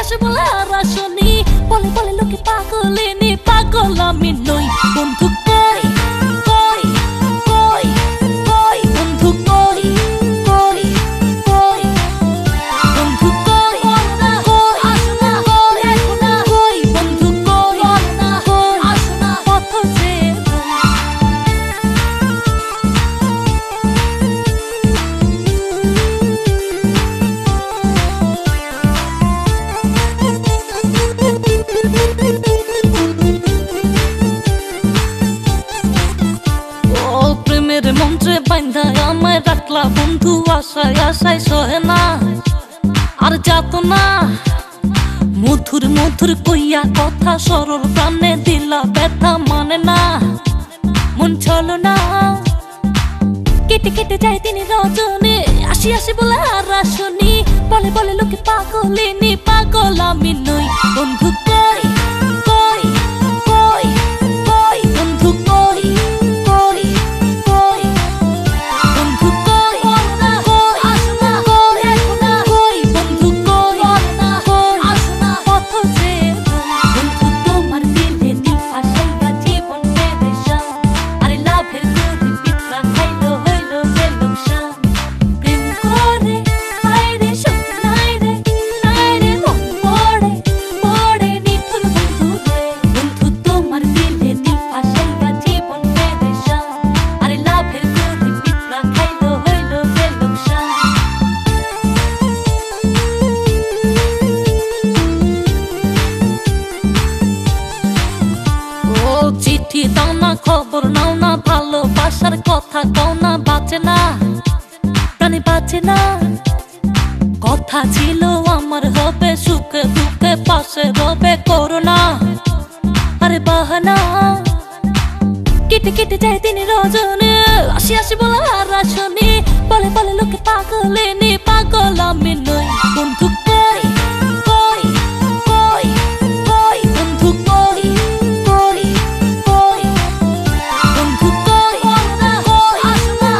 আসে বলে আর আসনি, বলে বলে লোকে পাগলিনী, পাগল আমি নই। বন্ধু কই কই কই কই, বন্ধু কই কই কই, বন্ধু কই কই আসো না, দেখো না কই, বন্ধু কই কই আসো না, পথ চেয়ে মন্ত্রে বান্ধা আমায় রাখলা বন্ধু, আশায় আশায় সহে না আর যাত না। মধুর মধুর কইয়া কথা সরল প্রাণে দিলা ব্যথা মানে না, মন চলো না। কেটে কেটে যায় তিনি রজনী, আসি আসি বলে আর আসনি, বলে বলে লোকে পাগলিনী, পাগল আমি নই। বন্ধু কই কই কই কই, বন্ধু কই কই কই, বন্ধু কই কই আসো না, দেখো না কই, বন্ধু কই কই আসো না, পথ চেয়ে বন্ধু তোমার দিলে দিল ফাঁসাইয়া জীবন পেরেশান, আরে লাভের গরিব পিঠা খাইলো হইলো যে লোকসান। প্রেম করে হায় রে সুখ নাই রে, নাই রে মন পড়ে পড়ে নিঠুর বন্ধু রে। বন্ধু তোমার দিলে দিল ফাঁসাইয়া জীবন পেরেশান, আরে লাভের গরিব পিঠা খাইলো হইলো যে লোকসান। ও চিঠি দাও না, খবর নাও না, ভালোবাসার কথা কও না, বাঁচে না প্রাণী বাঁচে না। কথা ছিল আমার হবে সুখে দুঃখে পাশে রবে, করোনা আরে বাহানা। কেটে কেটে যায় তিনি রজনী, আসি আসি বলে আর আসনি, বলে বলে লোকে পাগলিনী, পাগল আমি নই। বন্ধু কই কই কই কই, বন্ধু কই কই কই, বন্ধু কই কই আসো না,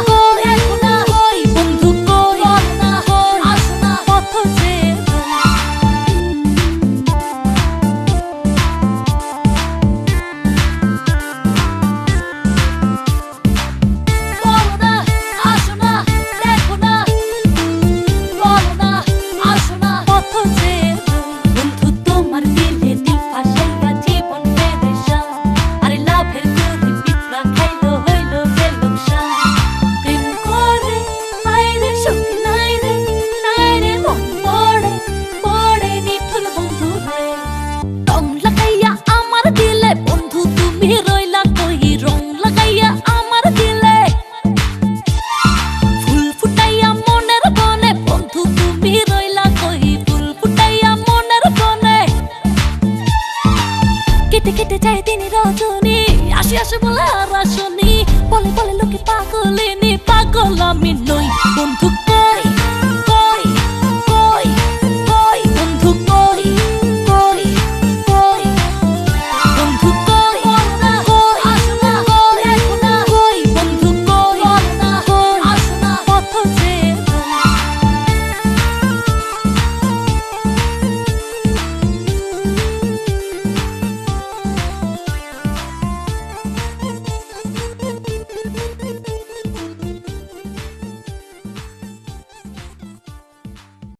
দেখো না কই, বন্ধু কই কই আসো না, পথ চেয়ে বলো না আসো না, দেখো না বলো না আসো না, পথ চেয়ে বন্ধু তোমার দিলে দিল ফাঁসাইয়া জীবন পেরেশান, আরে লাভের গরিব পিঠা খাইলো হইলো যে লোকসান। প্রেম করে হায় রে সুখ নাই রে, নাই রে মন পড়ে পড়ে নিঠুর বন্ধু রে। রং লাগাইয়া আমার দিলে বন্ধু তুমি রইলা কই, রং লাগাইয়া আমার দিলে ফুল ফুটাইয়া মনের বনে, বন্ধু তুমি রইলা কই, ফুল ফুটাইয়া মনের বনে। কেটে কেটে যায় তিনি রজনী, আসি আসি বলে আর আসনি, বলে বলে লোকে পাগলিনী, পাগল আমি নই। বন্ধু